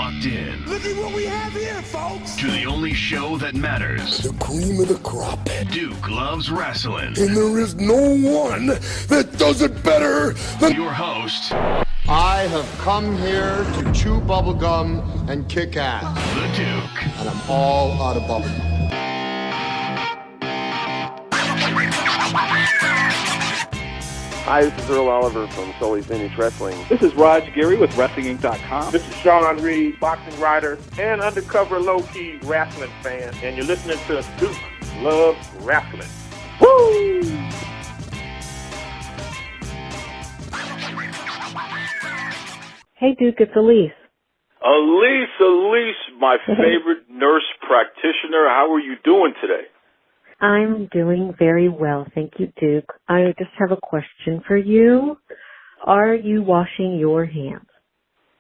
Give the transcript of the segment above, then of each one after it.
locked in. Look at what we have here, folks. To the only show that matters. The cream of the crop. Duke loves wrestling. And there is no one that does it better than your host. I have come here to chew bubblegum and kick ass. The Duke. And I'm all out of bubblegum. Hi, this is Earl Oliver from Sully's Vintage Wrestling. This is Raj Giri with WrestlingInc.com. This is Sean Reed, boxing writer and undercover low-key wrestling fan. And you're listening to Duke Loves Wrestling. Woo! Hey, Duke, it's Elyse. Elyse, my favorite nurse practitioner. How are you doing today? I'm doing very well, thank you, Duke. I just have a question for you. Are you washing your hands?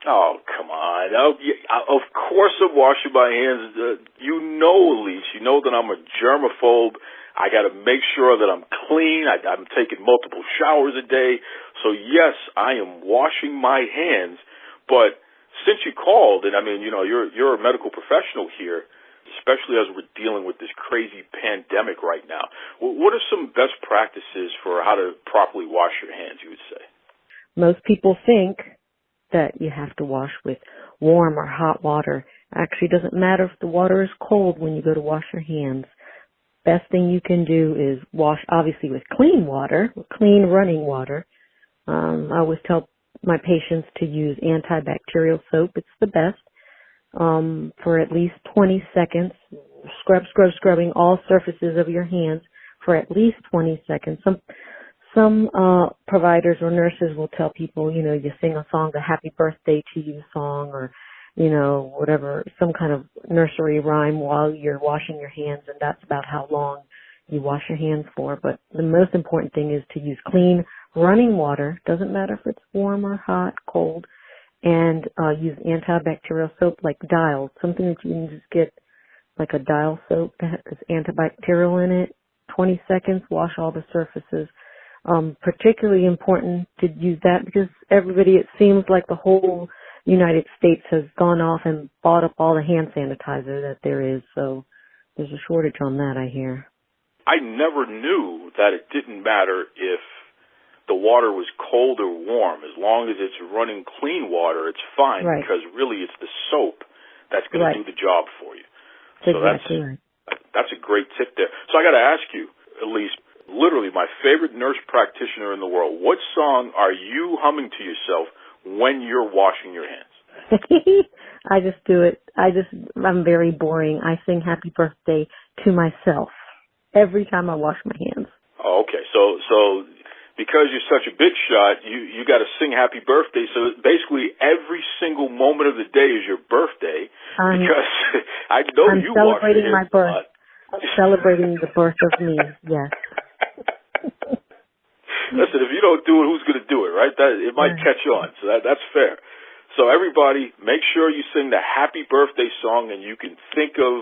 Oh, come on. Of course I'm washing my hands. You know, Elyse, you know that I'm a germaphobe. I got to make sure that I'm clean. I'm taking multiple showers a day. So, yes, I am washing my hands. But since you called, and I mean, you know, you're a medical professional here, especially as we're dealing with this crazy pandemic right now. What are some best practices for how to properly wash your hands, you would say? Most people think that you have to wash with warm or hot water. Actually, it doesn't matter if the water is cold when you go to wash your hands. Best thing you can do is wash, obviously, with clean water, clean running water. I always tell my patients to use antibacterial soap. It's the best. For at least 20 seconds, scrubbing all surfaces of your hands for at least 20 seconds. Some providers or nurses will tell people, you know, you sing a song, the happy birthday to you song, or, you know, whatever, some kind of nursery rhyme while you're washing your hands, and that's about how long you wash your hands for. But the most important thing is to use clean running water. Doesn't matter if it's warm or hot, cold. And use antibacterial soap like Dial, something that you can just get, like a Dial soap that has antibacterial in it. 20 seconds, wash all the surfaces. Particularly important to use that because everybody, it seems like the whole United States has gone off and bought up all the hand sanitizer that there is. So there's a shortage on that, I hear. I never knew that it didn't matter if the water was cold or warm. As long as it's running clean water, it's fine, right, because really it's the soap that's going to do the job for you. So exactly that's a great tip there. So I got to ask you, Elyse, literally my favorite nurse practitioner in the world, what song are you humming to yourself when you're washing your hands? I just do it. I'm very boring. I sing happy birthday to myself every time I wash my hands. Oh, okay. So because you're such a big shot, you got to sing happy birthday. So basically every single moment of the day is your birthday because I know I'm you wash your hands my birth. I'm celebrating the birth of me, yes. Listen, if you don't do it, who's going to do it, right? It might catch on, so that's fair. So everybody, make sure you sing the happy birthday song, and you can think of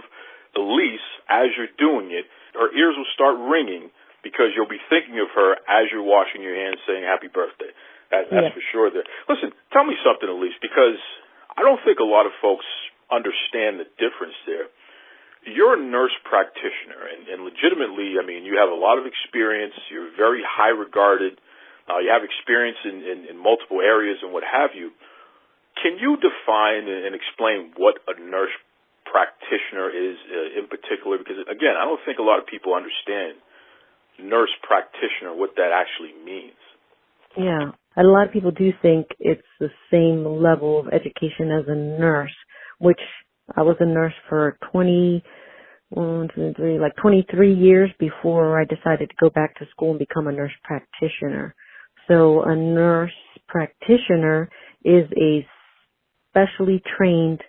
Elyse as you're doing it. Her ears will start ringing, because you'll be thinking of her as you're washing your hands saying happy birthday. That's for sure there. Listen, tell me something, Elyse, because I don't think a lot of folks understand the difference there. You're a nurse practitioner, and legitimately, I mean, you have a lot of experience. You're very high regarded. You have experience in multiple areas and what have you. Can you define and explain what a nurse practitioner is in particular? Because, again, I don't think a lot of people understand nurse practitioner, what that actually means. Yeah. A lot of people do think it's the same level of education as a nurse, which I was a nurse for 23 years before I decided to go back to school and become a nurse practitioner. So a nurse practitioner is a specially trained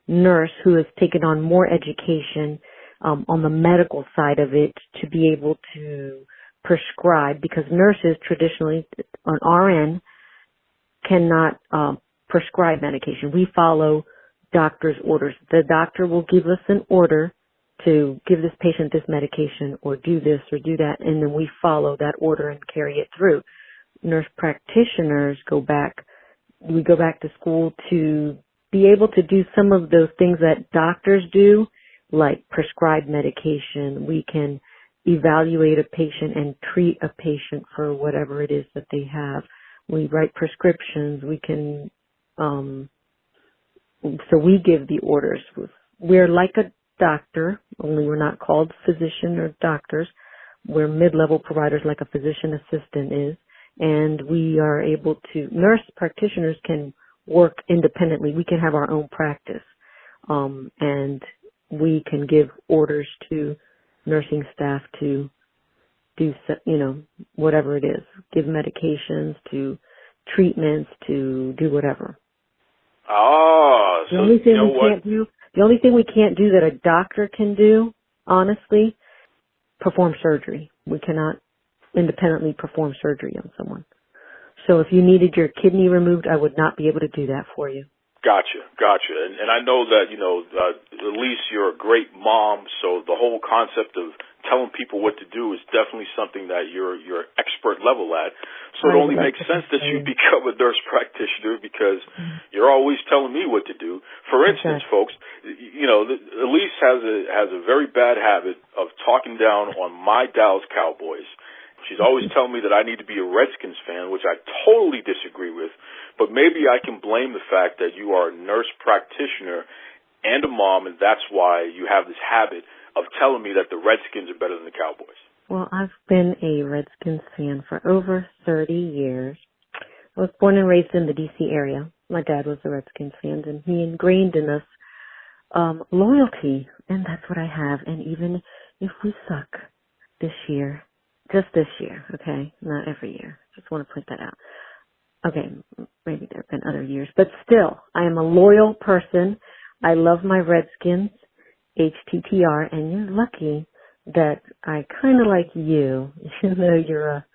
nurse who has taken on more education on the medical side of it to be able to prescribe, because nurses traditionally, an RN, cannot prescribe medication. We follow doctor's orders. The doctor will give us an order to give this patient this medication or do this or do that, and then we follow that order and carry it through. Nurse practitioners we go back to school to be able to do some of those things that doctors do, like prescribe medication. We can evaluate a patient and treat a patient for whatever it is that they have. We write prescriptions. We can, so we give the orders. We're like a doctor, only we're not called physician or doctors. We're mid-level providers like a physician assistant is, and we are able to, nurse practitioners can work independently. We can have our own practice, and we can give orders to nursing staff to do, whatever it is, give medications, to treatments, to do whatever. Ah, so The only thing we can't do that a doctor can do, honestly, perform surgery. We cannot independently perform surgery on someone. So if you needed your kidney removed, I would not be able to do that for you. Gotcha. And I know that, Elyse, you're a great mom, so the whole concept of telling people what to do is definitely something that you're expert level at. So it only makes sense that you become a nurse practitioner because you're always telling me what to do. For instance, folks, Elyse has a very bad habit of talking down on my Dallas Cowboys. She's always telling me that I need to be a Redskins fan, which I totally disagree with. But maybe I can blame the fact that you are a nurse practitioner and a mom, and that's why you have this habit of telling me that the Redskins are better than the Cowboys. Well, I've been a Redskins fan for over 30 years. I was born and raised in the D.C. area. My dad was a Redskins fan, and he ingrained in us loyalty, and that's what I have. And even if we suck this year, just this year, okay, not every year. Just want to point that out. Okay, maybe there have been other years, but still, I am a loyal person. I love my Redskins, HTTR, and you're lucky that I kind of like you, even though you're a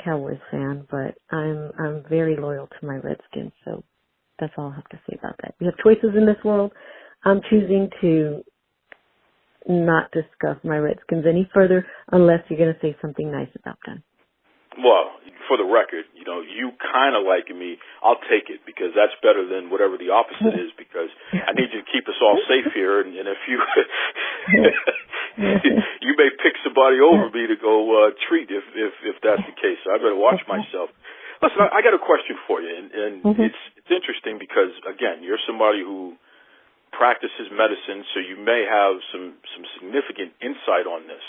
Cowboys fan, but I'm very loyal to my Redskins, so that's all I have to say about that. We have choices in this world. I'm choosing to not discuss my Redskins any further unless you're going to say something nice about them. Well, for the record, you kind of liking me, I'll take it because that's better than whatever the opposite is because I need you to keep us all safe here. And if you you may pick somebody over me to go treat if that's the case. So I better watch myself. Listen, I got a question for you, and it's interesting because, again, you're somebody who practices medicine, so you may have some significant insight on this.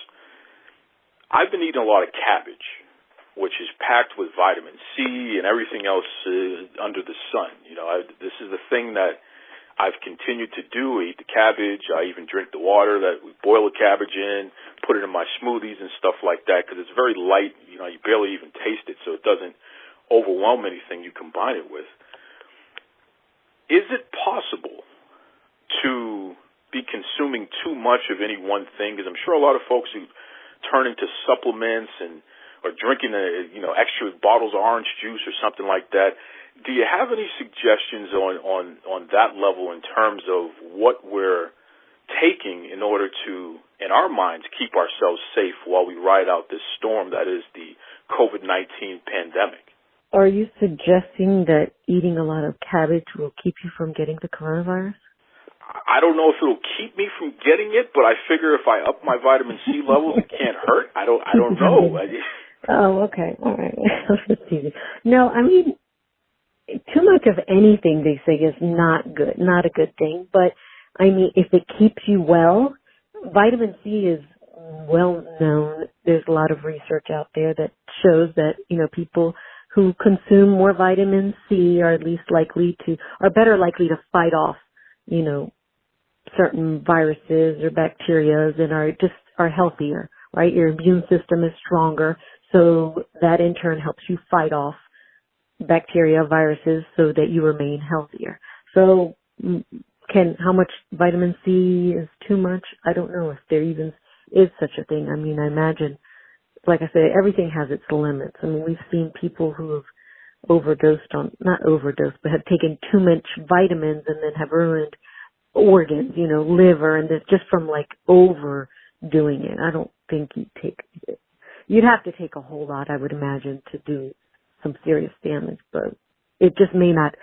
I've been eating a lot of cabbage, which is packed with vitamin C and everything else under the sun. This is the thing that I've continued to do, eat the cabbage. I even drink the water that we boil the cabbage in, put it in my smoothies and stuff like that because it's very light. You barely even taste it, so it doesn't overwhelm anything you combine it with. Is it possible to be consuming too much of any one thing? Because I'm sure a lot of folks who turn into supplements or drinking extra bottles of orange juice or something like that. Do you have any suggestions on that level in terms of what we're taking in order to, in our minds, keep ourselves safe while we ride out this storm that is the COVID-19 pandemic? Are you suggesting that eating a lot of cabbage will keep you from getting the coronavirus? I don't know if it'll keep me from getting it, but I figure if I up my vitamin C levels, it can't hurt. I don't know. Oh, okay. All right. No, I mean, too much of anything, they say, is not good, not a good thing. But, I mean, if it keeps you well, vitamin C is well known. There's a lot of research out there that shows that, people who consume more vitamin C are better likely to fight off, certain viruses or bacteria and are healthier, right? Your immune system is stronger. So that in turn helps you fight off bacteria, viruses, so that you remain healthier. So how much vitamin C is too much? I don't know if there even is such a thing. I mean, I imagine, like I said, everything has its limits. I mean, we've seen people who have not overdosed, but have taken too much vitamins and then have ruined organs, liver, and this just from overdoing it. I don't think you'd have to take a whole lot, I would imagine, to do some serious damage, but it just may not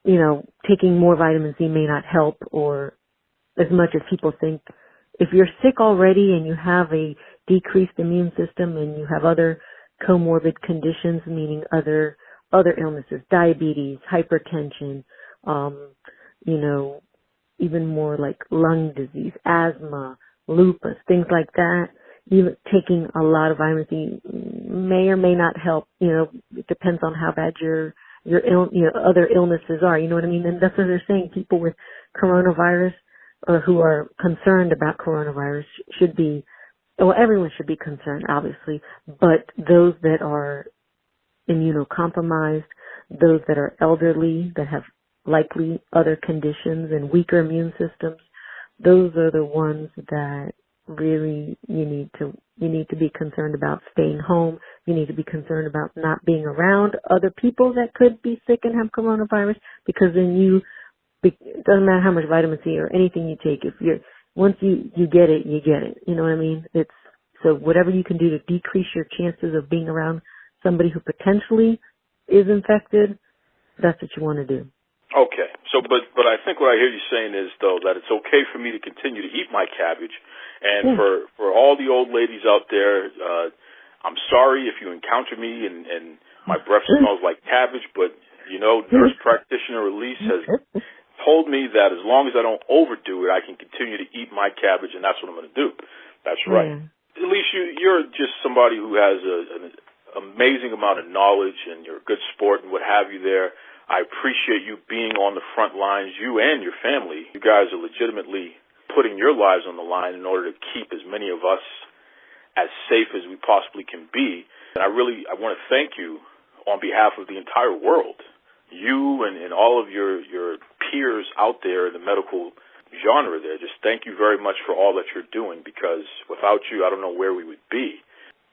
taking more vitamin C may not help or as much as people think. If you're sick already and you have a decreased immune system and you have other comorbid conditions, meaning other illnesses, diabetes, hypertension, even more like lung disease, asthma, lupus, things like that, even taking a lot of vitamin C may or may not help. It depends on how bad your other illnesses are. You know what I mean? And that's what they're saying. People with coronavirus or who are concerned about coronavirus should be, well, everyone should be concerned, obviously, but those that are immunocompromised, those that are elderly, that have likely other conditions and weaker immune systems, those are the ones that really you need to be concerned about staying home. You need to be concerned about not being around other people that could be sick and have coronavirus, because then it doesn't matter how much vitamin C or anything you take. Once you get it, you get it. You know what I mean? So whatever you can do to decrease your chances of being around somebody who potentially is infected, that's what you want to do. Okay. So, but I think what I hear you saying is, though, that it's okay for me to continue to eat my cabbage. And for all the old ladies out there, I'm sorry if you encounter me and my breath smells like cabbage, but, Nurse Practitioner Elyse has told me that as long as I don't overdo it, I can continue to eat my cabbage, and that's what I'm going to do. That's right. Elyse, you're just somebody who has an amazing amount of knowledge, and you're a good sport and what have you there. I appreciate you being on the front lines, you and your family. You guys are legitimately putting your lives on the line in order to keep as many of us as safe as we possibly can be. And I want to thank you on behalf of the entire world. You and all of your peers out there in the medical genre there, just thank you very much for all that you're doing, because without you, I don't know where we would be.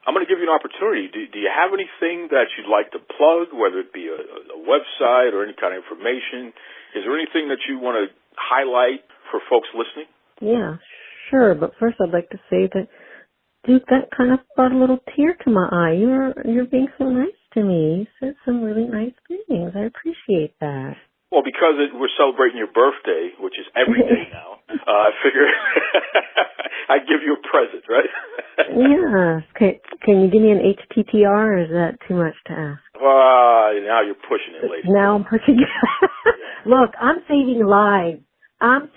I'm going to give you an opportunity. Do you have anything that you'd like to plug, whether it be a website or any kind of information? Is there anything that you want to highlight for folks listening? Yeah, sure. But first I'd like to say that, Duke, that kind of brought a little tear to my eye. You're being so nice to me. You said some really nice things. I appreciate that. Well, because we're celebrating your birthday, which is every day now, I figure I'd give you a present, right? Yeah. Can you give me an HTTR, or is that too much to ask? Now you're pushing it, lady. Now I'm pushing it. Look, I'm saving lives. You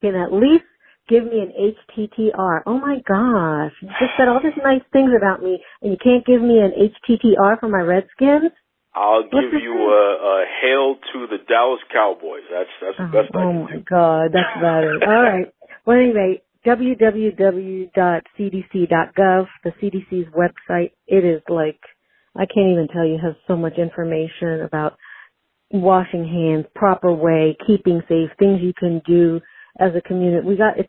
can at least give me an HTTR. Oh my gosh. You just said all these nice things about me, and you can't give me an HTTR for my Redskins? I'll give you a hail to the Dallas Cowboys. That's the best I can do. Oh my God, that's about it. All right. Well, anyway, www.cdc.gov, the CDC's website. It is like, I can't even tell you, has so much information about washing hands, proper way, keeping safe, things you can do as a community.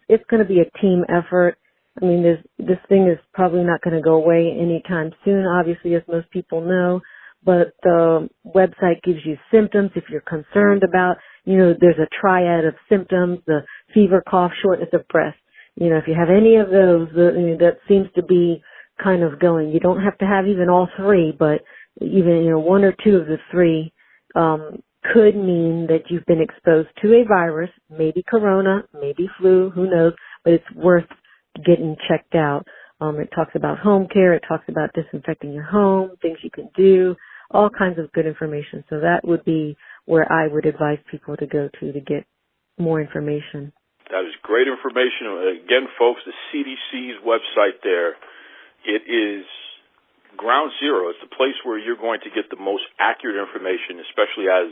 It's going to be a team effort. I mean, this thing is probably not going to go away anytime soon, obviously, as most people know. But the website gives you symptoms if you're concerned about, there's a triad of symptoms, the fever, cough, shortness of breath. If you have any of those, that seems to be kind of going. You don't have to have even all three, but even, one or two of the three, could mean that you've been exposed to a virus, maybe corona, maybe flu, who knows, but it's worth getting checked out. It talks about home care. It talks about disinfecting your home, things you can do, all kinds of good information. So that would be where I would advise people to go to get more information. That is great information. Again, folks, the CDC's website there, it is ground zero. It's the place where you're going to get the most accurate information, especially as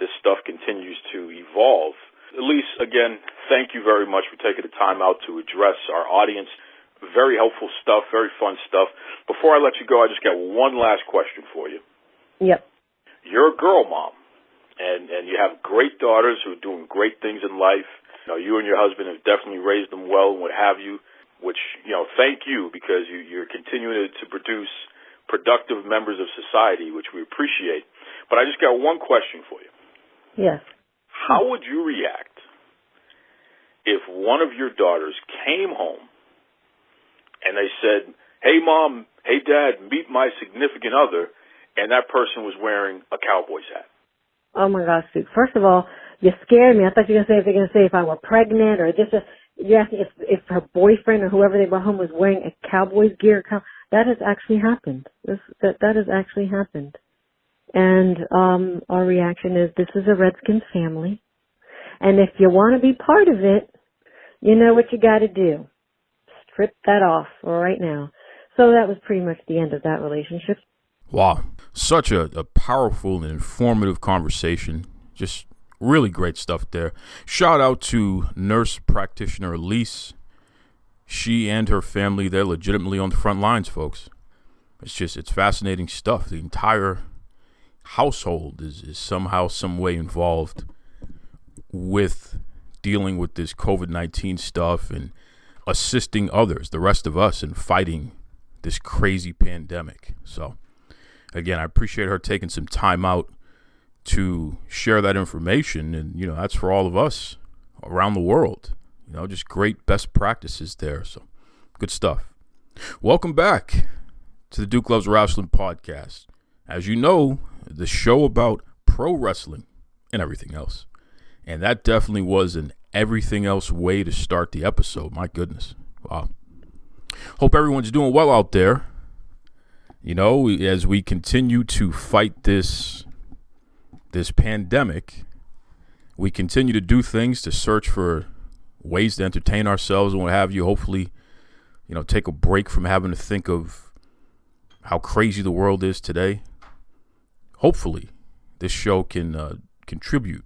this stuff continues to evolve. Elyse, again, thank you very much for taking the time out to address our audience. Very helpful stuff, very fun stuff. Before I let you go, I just got one last question for you. Yep. You're a girl mom, and you have great daughters who are doing great things in life. You and your husband have definitely raised them well and what have you, which, thank you, because you're continuing to produce productive members of society, which we appreciate. But I just got one question for you. Yes. How would you react if one of your daughters came home and they said, hey, Mom, hey, Dad, meet my significant other, and that person was wearing a Cowboys hat? Oh my gosh, Duke. First of all, you scared me. I thought you were going to say if I were pregnant or this. You're asking if her boyfriend or whoever they brought home was wearing a Cowboys gear. That has actually happened. That has actually happened. And our reaction is this is a Redskins family. And if you want to be part of it, you know what you got to do. Strip that off right now. So that was pretty much the end of that relationship. Wow. Such a powerful and informative conversation. Just really great stuff there. Shout out to nurse practitioner Elyse. She and her family, they're legitimately on the front lines, folks. It's fascinating stuff. The entire household is somehow, some way involved with dealing with this COVID-19 stuff and assisting others, the rest of us, in fighting this crazy pandemic. So, again, I appreciate her taking some time out to share that information. And, that's for all of us around the world. Just great best practices there. So, good stuff. Welcome back to the Duke Loves Wrestling podcast. As you know, the show about pro wrestling and everything else. And that definitely was an everything else way to start the episode. My goodness. Wow. Hope everyone's doing well out there. As we continue to fight this pandemic, we continue to do things to search for ways to entertain ourselves and what have you. Hopefully, take a break from having to think of how crazy the world is today. Hopefully, this show can contribute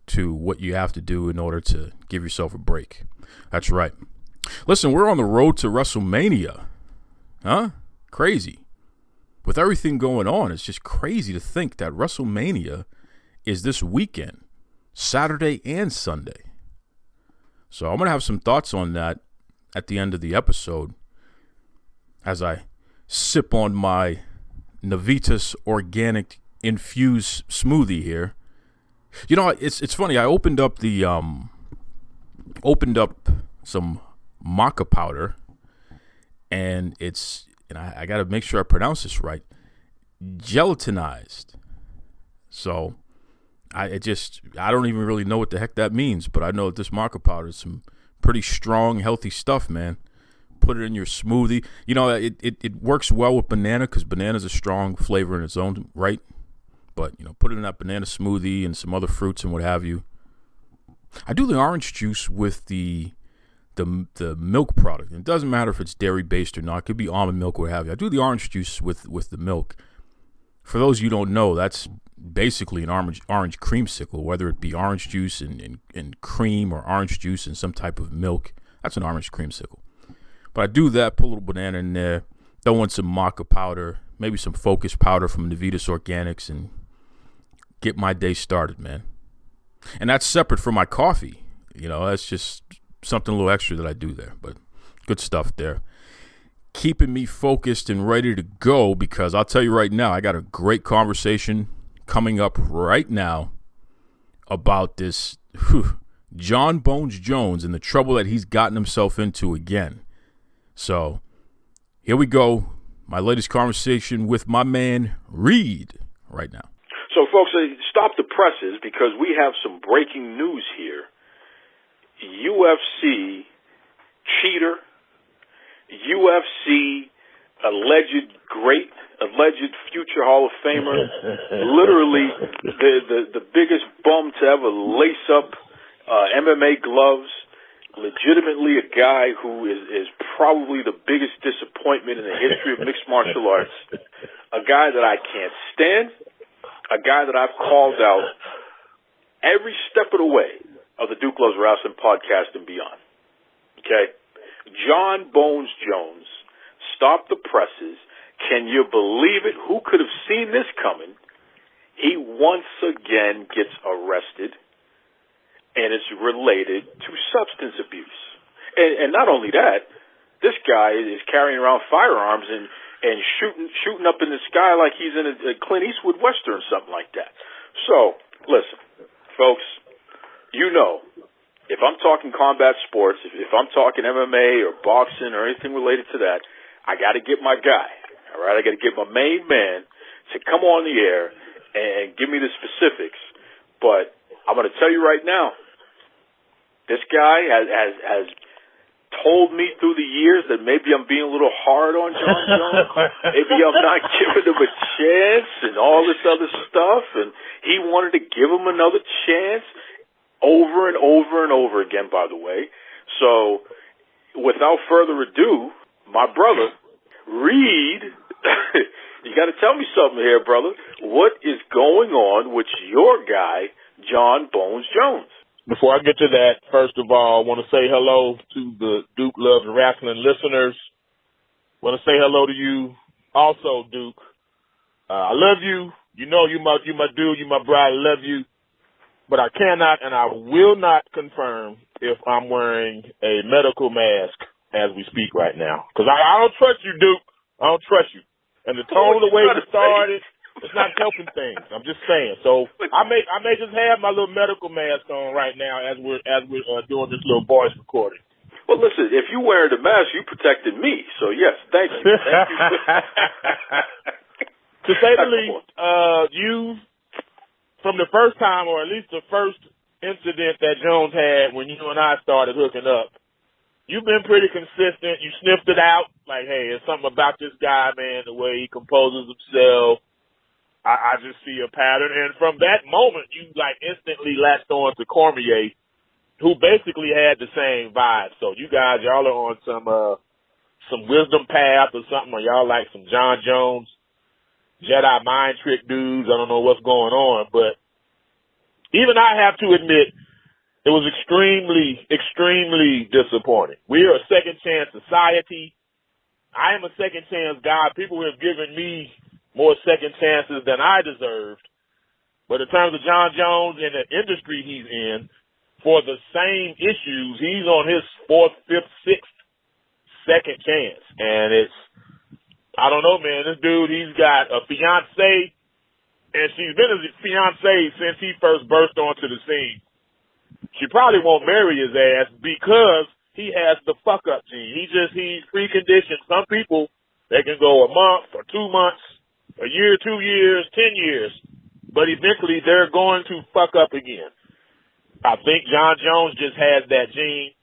to what you have to do in order to give yourself a break. That's right. Listen, we're on the road to Wrestlemania. Huh? Crazy. With everything going on, it's just crazy to think that Wrestlemania is this weekend, Saturday and Sunday. So I'm going to have some thoughts on that at the end of the episode as I sip on my Navitas Organic infused smoothie here. It's funny. I opened up some maca powder, and I got to make sure I pronounce this right. Gelatinized. So I don't even really know what the heck that means, but I know that this maca powder is some pretty strong, healthy stuff, man. Put it in your smoothie. It works well with banana because banana's a strong flavor in its own right. But, put it in that banana smoothie and some other fruits and what have you. I do the orange juice with the milk product. It doesn't matter if it's dairy-based or not. It could be almond milk or what have you. I do the orange juice with the milk. For those you don't know, that's basically an orange creamsicle, whether it be orange juice and cream or orange juice and some type of milk. That's an orange creamsicle. But I do that, put a little banana in there, throw in some maca powder, maybe some focus powder from Navitas Organics, and get my day started, man. And that's separate from my coffee. That's just something a little extra that I do there. But good stuff there. Keeping me focused and ready to go because I'll tell you right now, I got a great conversation coming up right now about this John Bones Jones and the trouble that he's gotten himself into again. So here we go. My latest conversation with my man Reed right now. So, folks, stop the presses because we have some breaking news here. UFC cheater, UFC alleged future Hall of Famer, literally the biggest bum to ever lace up MMA gloves, legitimately a guy who is probably the biggest disappointment in the history of mixed martial arts, a guy that I can't stand, a guy that I've called out every step of the way of the Duke Loves Wrestling podcast and beyond. Okay? John Bones Jones, stop the presses. Can you believe it? Who could have seen this coming? He once again gets arrested, and it's related to substance abuse. And not only that, this guy is carrying around firearms and shooting up in the sky like he's in a Clint Eastwood Western, something like that. So, listen, folks, if I'm talking combat sports, if I'm talking MMA or boxing or anything related to that, I got to get my guy, all right? I got to get my main man to come on the air and give me the specifics. But I'm going to tell you right now, this guy has told me through the years that maybe I'm being a little hard on John Jones. Maybe I'm not giving him a chance and all this other stuff. And he wanted to give him another chance over and over and over again, by the way. So without further ado, my brother, Reed, you got to tell me something here, brother. What is going on with your guy, John Bones Jones? Before I get to that, first of all, I want to say hello to the Duke Loves Wrestling listeners. I want to say hello to you also, Duke. I love you. You know you my dude, you my bride. I love you. But I cannot and I will not confirm if I'm wearing a medical mask as we speak right now. Because I don't trust you, Duke. I don't trust you. And the tone of the way you started, it's not helping things. I'm just saying. So I may just have my little medical mask on right now as we're doing this little voice recording. Well, listen, if you wear the mask, you protected me. So yes, thank you. Thank you. To say the least, you from the first time, or at least the first incident that Jones had when you and I started hooking up, you've been pretty consistent. You sniffed it out, like, hey, there's something about this guy, man, the way he composes himself. I just see a pattern. And from that moment, you, like, instantly latched on to Cormier, who basically had the same vibe. So you guys, y'all are on some wisdom path or something, or y'all like some John Jones, Jedi mind trick dudes. I don't know what's going on. But even I have to admit, it was extremely, extremely disappointing. We are a second chance society. I am a second chance guy. People have given me more second chances than I deserved. But in terms of John Jones and the industry he's in, for the same issues, he's on his 4th, 5th, 6th second chance. And it's, I don't know, man, this dude, he's got a fiance, and she's been his fiance since he first burst onto the scene. She probably won't marry his ass because he has the fuck up gene. He's preconditioned. Some people, they can go a month or 2 months, a year, 2 years, 10 years, but eventually they're going to fuck up again. I think John Jones just has that gene.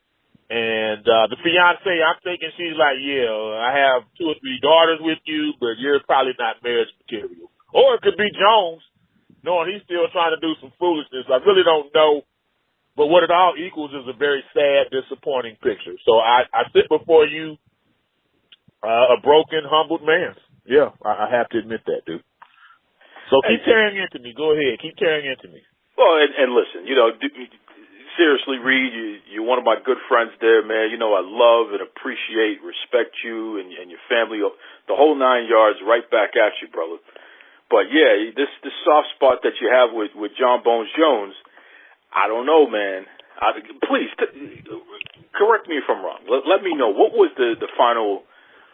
And the fiance, I'm thinking she's like, yeah, I have 2 or 3 daughters with you, but you're probably not marriage material. Or it could be Jones, knowing he's still trying to do some foolishness. I really don't know. But what it all equals is a very sad, disappointing picture. So I sit before you a broken, humbled man. Yeah, I have to admit that, dude. So keep tearing into me. Go ahead. Keep tearing into me. Well, and listen, you know, seriously, Reed, you're one of my good friends there, man. You know, I love and appreciate, respect you and your family, the whole 9 yards, right back at you, brother. But, yeah, this soft spot that you have with John Bones Jones, I don't know, man. Please, correct me if I'm wrong. Let me know, what was the final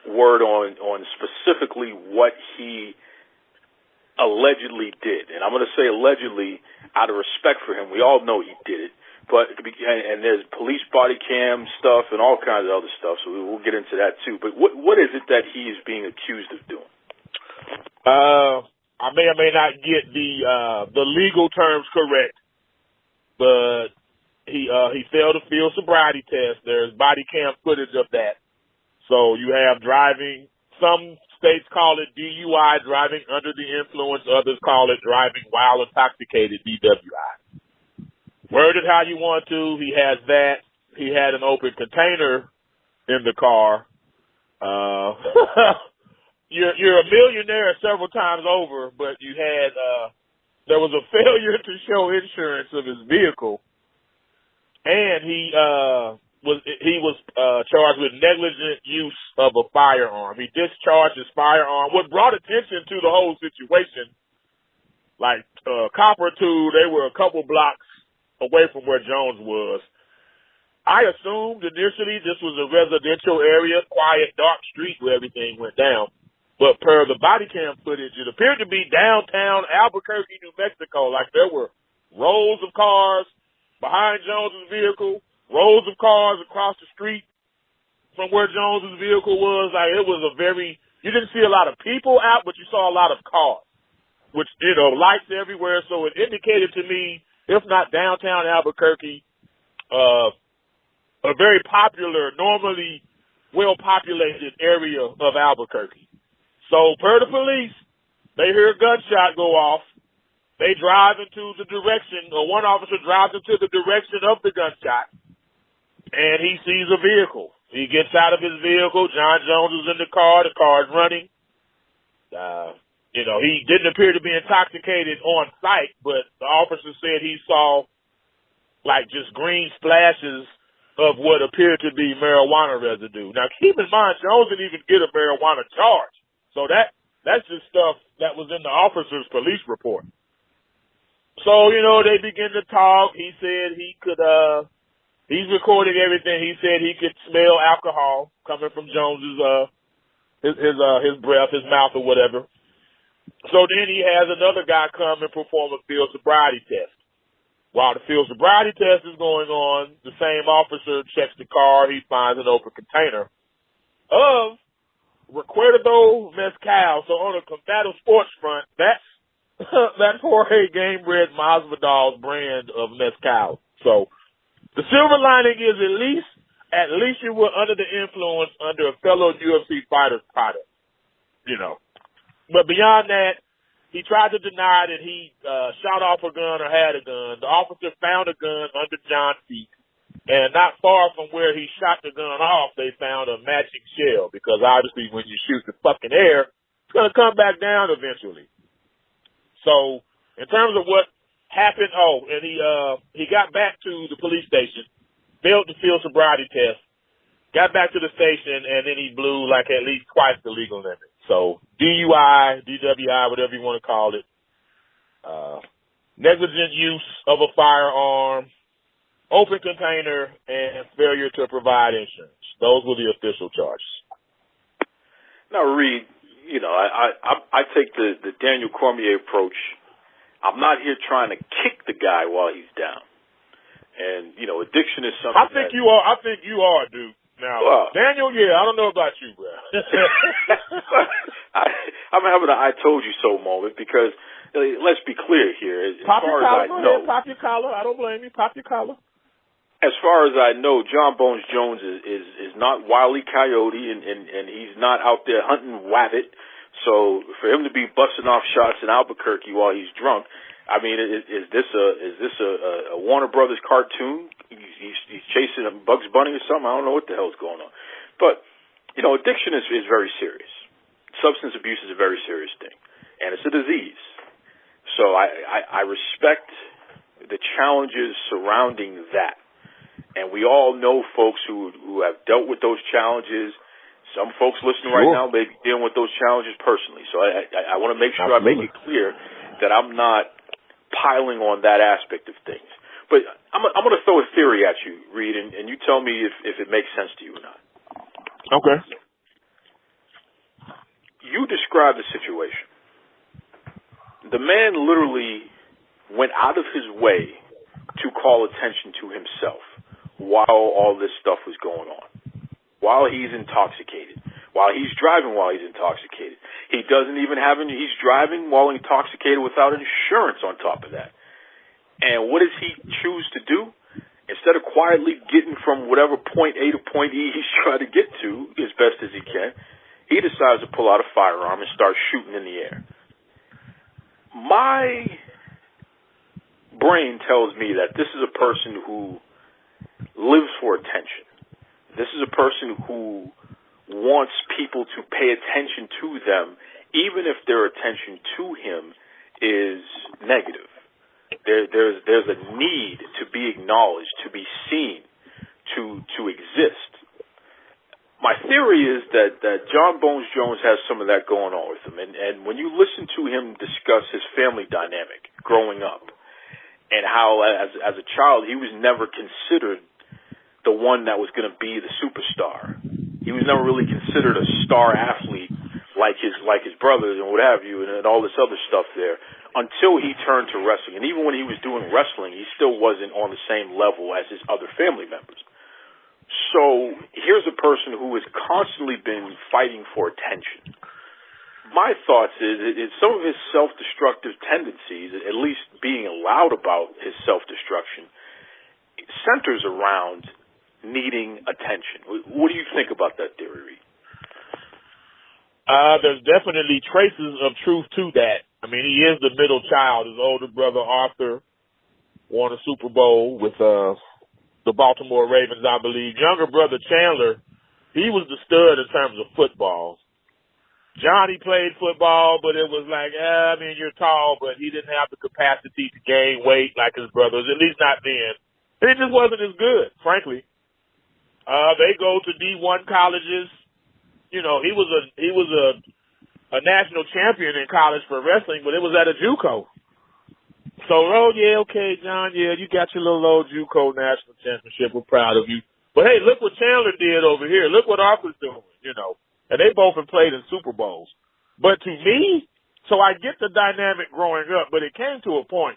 word on specifically what he allegedly did? And I'm going to say allegedly out of respect for him. We all know he did it. But and there's police body cam stuff and all kinds of other stuff, so we'll get into that too. But what is it that he is being accused of doing? I may or may not get the legal terms correct, but he failed a field sobriety test. There's body cam footage of that. So you have driving. Some states call it DUI, driving under the influence. Others call it driving while intoxicated, DWI. Word it how you want to. He has that. He had an open container in the car. You're a millionaire several times over, but you had there was a failure to show insurance of his vehicle, and he was charged with negligent use of a firearm. He discharged his firearm. What brought attention to the whole situation, like Copper 2, they were a couple blocks away from where Jones was. I assumed initially this was a residential area, quiet, dark street where everything went down. But per the body cam footage, it appeared to be downtown Albuquerque, New Mexico. Like there were rows of cars behind Jones's vehicle, rows of cars across the street from where Jones's vehicle was. Like it was you didn't see a lot of people out, but you saw a lot of cars. which, lights everywhere. So it indicated to me, if not downtown Albuquerque, a very popular, normally well-populated area of Albuquerque. So per the police, they hear a gunshot go off. They drive into the direction, or one officer drives into the direction of the gunshot, and he sees a vehicle. He gets out of his vehicle. John Jones is in the car. The car is running. He didn't appear to be intoxicated on sight, but the officer said he saw like just green splashes of what appeared to be marijuana residue. Now, keep in mind, Jones didn't even get a marijuana charge. So that's just stuff that was in the officer's police report. So, they begin to talk. He said he could, he's recording everything. He said he could smell alcohol coming from Jones's, his breath, his mouth or whatever. So then he has another guy come and perform a field sobriety test. While the field sobriety test is going on, the same officer checks the car. He finds an open container of Recuerdo Mezcal. So on a combative sports front, that's Jorge Gamebred Masvidal's brand of mezcal. So the silver lining is at least you were under the influence under a fellow UFC fighter's product, But beyond that, he tried to deny that he shot off a gun or had a gun. The officer found a gun under John's feet, and not far from where he shot the gun off, they found a matching shell, because obviously when you shoot the fucking air, it's going to come back down eventually. So in terms of what happened, and he got back to the police station, failed the field sobriety test, got back to the station, and then he blew like at least twice the legal limit. So DUI, DWI, whatever you want to call it, negligent use of a firearm, open container, and failure to provide insurance. Those were the official charges. Now, Reed, I take the Daniel Cormier approach. I'm not here trying to kick the guy while he's down. And, addiction is something I think you are, dude. Now, Daniel, I don't know about you, bro. I'm having an I told you so moment because, let's be clear here. Pop your collar. I don't blame you. Pop your collar. As far as I know, John Bones Jones is not Wile E. Coyote, and he's not out there hunting wabbit. So for him to be busting off shots in Albuquerque while he's drunk, I mean, is this a Warner Brothers cartoon? He's chasing a Bugs Bunny or something. I don't know what the hell's going on. But, addiction is very serious. Substance abuse is a very serious thing. And it's a disease. So I respect the challenges surrounding that. And we all know folks who have dealt with those challenges. Some folks listening right now may be dealing with those challenges personally. So I want to make sure I make it clear that I'm not piling on that aspect of things. But I'm going to throw a theory at you, Reed, and you tell me if it makes sense to you or not. Okay. You describe the situation. The man literally went out of his way to call attention to himself while all this stuff was going on, while he's intoxicated, while he's driving while he's intoxicated. He doesn't even he's driving while intoxicated without insurance on top of that. And what does he choose to do? Instead of quietly getting from whatever point A to point E he's trying to get to as best as he can, he decides to pull out a firearm and start shooting in the air. My brain tells me that this is a person who lives for attention. This is a person who wants people to pay attention to them, even if their attention to him is negative. There's a need to be acknowledged, to be seen, to exist. My theory is that John Bones Jones has some of that going on with him. And when you listen to him discuss his family dynamic growing up and how as a child he was never considered the one that was going to be the superstar. He was never really considered a star athlete like his brothers and what have you and all this other stuff there until he turned to wrestling. And even when he was doing wrestling, he still wasn't on the same level as his other family members. So here's a person who has constantly been fighting for attention, my thoughts is some of his self-destructive tendencies, at least being allowed about his self-destruction, centers around needing attention. What do you think about that theory, Reed? There's definitely traces of truth to that. I mean, he is the middle child. His older brother, Arthur, won a Super Bowl with the Baltimore Ravens, I believe. Younger brother, Chandler, he was the stud in terms of football. Johnny played football, but it was like, you're tall, but he didn't have the capacity to gain weight like his brothers, at least not then. And it just wasn't as good, frankly. They go to D1 colleges. You know, he was a national champion in college for wrestling, but it was at a JUCO. So, okay, John, you got your little old JUCO national championship. We're proud of you. But hey, look what Chandler did over here. Look what Arthur's doing, And they both have played in Super Bowls. But to me, so I get the dynamic growing up, but it came to a point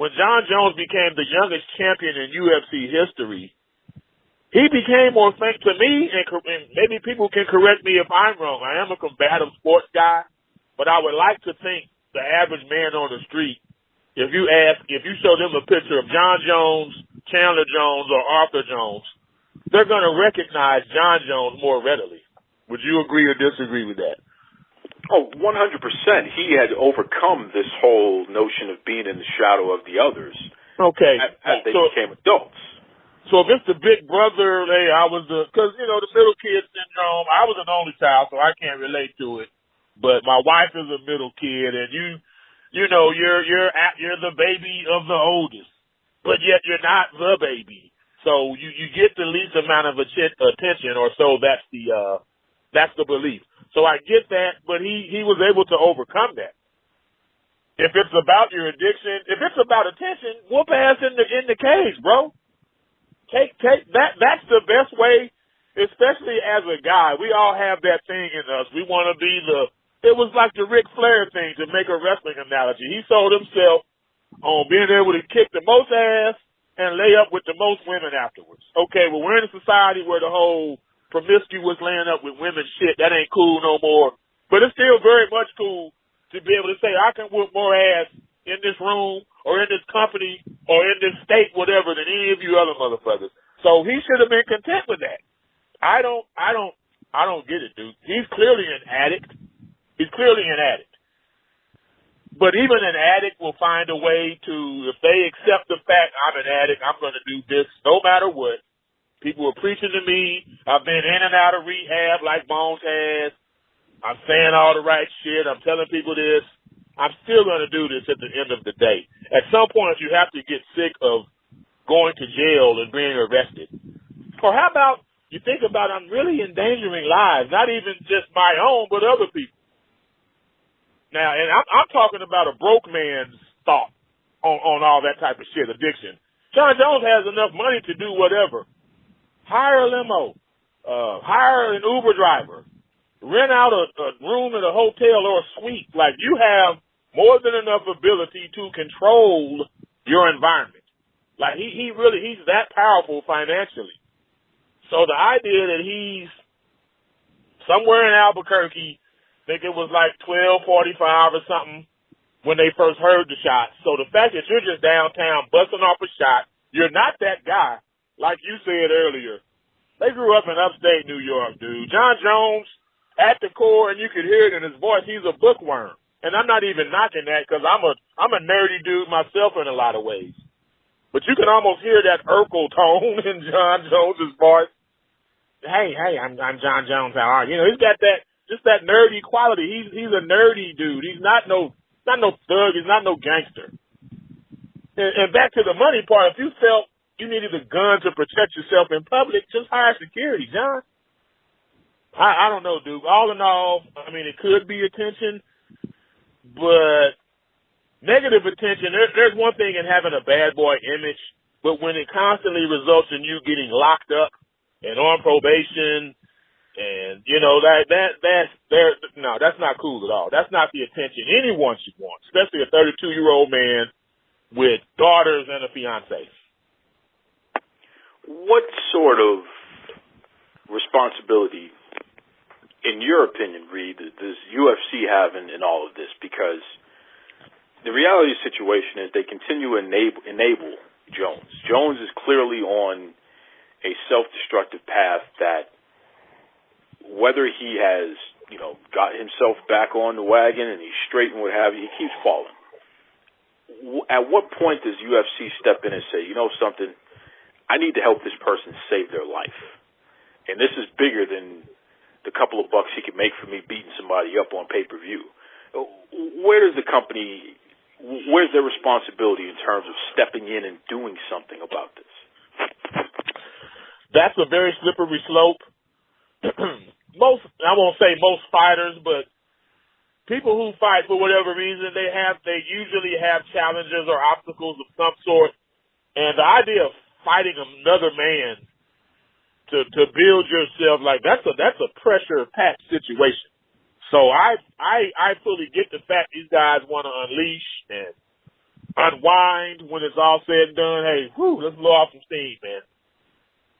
when John Jones became the youngest champion in UFC history. He became more famous to me, and maybe people can correct me if I'm wrong. I am a combative sports guy, but I would like to think the average man on the street, if you show them a picture of John Jones, Chandler Jones, or Arthur Jones, they're going to recognize John Jones more readily. Would you agree or disagree with that? Oh, 100%. He had overcome this whole notion of being in the shadow of the others. Okay. As they became adults. So if it's the big brother, because the middle kid syndrome, I was an only child, so I can't relate to it. But my wife is a middle kid, and you're the baby of the oldest, but yet you're not the baby. So you get the least amount of attention, or so that's the belief. So I get that, but he was able to overcome that. If it's about your addiction, if it's about attention, whoop ass in the cage, bro. Take that. That's the best way, especially as a guy. We all have that thing in us. We want to be it was like the Ric Flair thing, to make a wrestling analogy. He sold himself on being able to kick the most ass and lay up with the most women afterwards. Okay, well, we're in a society where the whole promiscuous laying up with women shit, that ain't cool no more. But it's still very much cool to be able to say, I can whoop more ass in this room or in this company or in this state, whatever, than any of you other motherfuckers. So he should have been content with that. I don't get it, dude. He's clearly an addict. But even an addict will find a way to, if they accept the fact I'm an addict, I'm going to do this no matter what. People are preaching to me. I've been in and out of rehab like Bones has. I'm saying all the right shit. I'm telling people this. I'm still going to do this at the end of the day. At some point, you have to get sick of going to jail and being arrested. Or how about you think about I'm really endangering lives, not even just my own, but other people. Now, and I'm talking about a broke man's thought on all that type of shit, addiction. John Jones has enough money to do whatever. Hire a limo, hire an Uber driver, rent out a room at a hotel or a suite. Like, you have more than enough ability to control your environment. Like, he's that powerful financially. So the idea that he's somewhere in Albuquerque, I think it was like 12:45 or something when they first heard the shot. So the fact that you're just downtown busting off a shot, you're not that guy. Like you said earlier, they grew up in upstate New York, dude. John Jones, at the core, and you could hear it in his voice, he's a bookworm. And I'm not even knocking that because I'm a nerdy dude myself in a lot of ways. But you can almost hear that Urkel tone in John Jones's voice. Hey, I'm John Jones. How are you? He's got that nerdy quality. He's a nerdy dude. He's not no thug. He's not no gangster. And back to the money part, if you felt you needed a gun to protect yourself in public, just hire security, John. I don't know, dude. All in all, I mean, it could be attention, but negative attention, there's one thing in having a bad boy image, but when it constantly results in you getting locked up and on probation, and, that's not cool at all. That's not the attention anyone should want, especially a 32-year-old man with daughters and a fiance. What sort of responsibility in your opinion, Reed, does UFC have in all of this? Because the reality of the situation is they continue to enable Jones. Jones is clearly on a self-destructive path that whether he has, got himself back on the wagon and he's straight and what have you, he keeps falling. At what point does UFC step in and say, you know something, I need to help this person save their life? And this is bigger than the couple of bucks he can make for me beating somebody up on pay-per-view. Where does the company, where's their responsibility in terms of stepping in and doing something about this? That's a very slippery slope. I won't say most fighters, but people who fight for whatever reason, they usually have challenges or obstacles of some sort. And the idea of fighting another man to build yourself, like that's a pressure-packed situation. So I fully get the fact these guys want to unleash and unwind when it's all said and done. Hey, let's blow off some steam, man.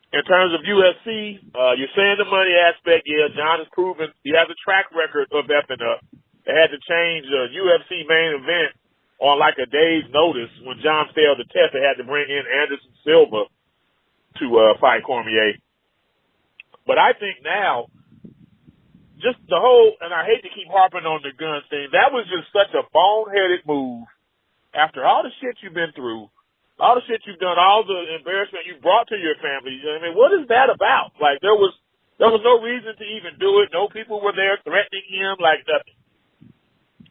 In terms of UFC, you're saying the money aspect, yeah, John has proven he has a track record of effing up. They had to change the UFC main event on like a day's notice. When John failed the test, they had to bring in Anderson Silva to fight Cormier. But I think now, just the whole, and I hate to keep harping on the gun thing, that was just such a boneheaded move after all the shit you've been through. All the shit you've done, all the embarrassment you brought to your family. I mean, what is that about? Like, there was no reason to even do it. No people were there threatening him, like nothing.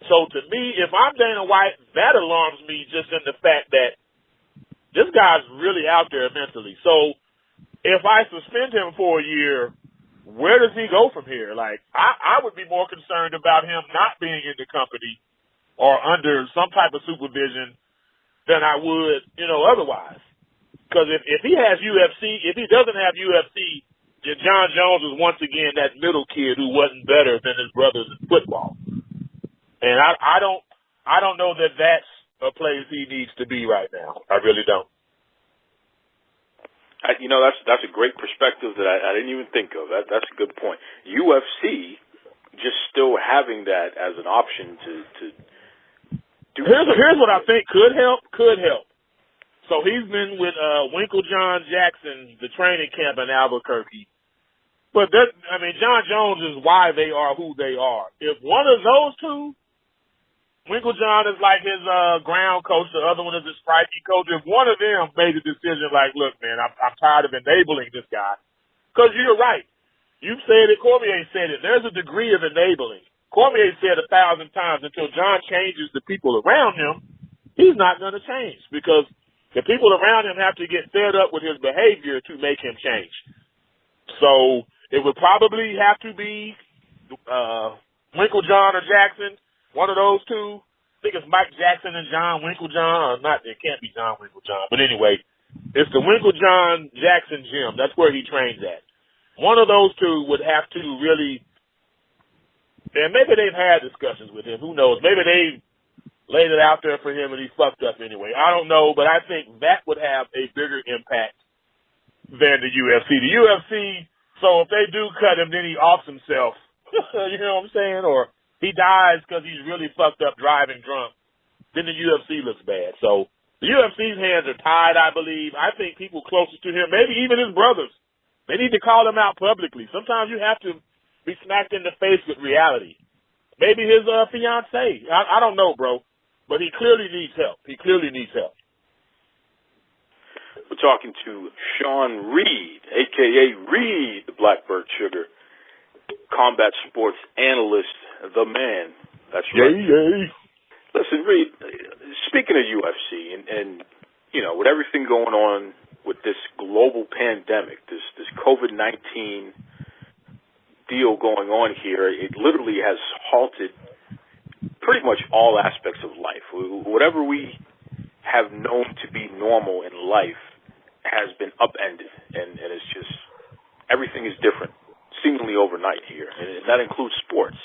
So to me, if I'm Dana White, that alarms me just in the fact that this guy's really out there mentally. So if I suspend him for a year, where does he go from here? Like, I would be more concerned about him not being in the company or under some type of supervision than I would, otherwise. Because if he has UFC, if he doesn't have UFC, then John Jones is once again that middle kid who wasn't better than his brothers in football. And I don't know that that's a place he needs to be right now. I really don't. That's a great perspective that I didn't even think of. That's a good point. UFC just still having that as an option to Here's what I think could help. So he's been with Winklejohn Jackson, the training camp in Albuquerque. But John Jones is why they are who they are. If one of those two, Winklejohn is like his ground coach, the other one is his striking coach. If one of them made a decision like, look, man, I'm tired of enabling this guy. Because you're right. You said it, Cormier said it. There's a degree of enabling. Cormier said 1,000 times, until John changes the people around him, he's not going to change, because the people around him have to get fed up with his behavior to make him change. So it would probably have to be Winklejohn or Jackson, one of those two. I think it's Mike Jackson and John Winklejohn, or not. It can't be John Winklejohn, but anyway, it's the Winklejohn Jackson gym. That's where he trains at. One of those two would have to really. And maybe they've had discussions with him. Who knows? Maybe they laid it out there for him and he fucked up anyway. I don't know, but I think that would have a bigger impact than the UFC. The UFC, so if they do cut him, then he offs himself. You know what I'm saying? Or he dies because he's really fucked up driving drunk. Then the UFC looks bad. So the UFC's hands are tied, I believe. I think people closest to him, maybe even his brothers, they need to call him out publicly. Sometimes you have to be smacked in the face with reality. Maybe his fiance. I don't know, bro. But he clearly needs help. We're talking to Sean Reed, a.k.a. Reed, the Blackbird Sugar, combat sports analyst, the man. That's right. Yay. Listen, Reed, speaking of UFC and with everything going on with this global pandemic, this COVID-19 deal going on here, it literally has halted pretty much all aspects of life. Whatever we have known to be normal in life has been upended, and it's just everything is different, seemingly overnight here, and that includes sports.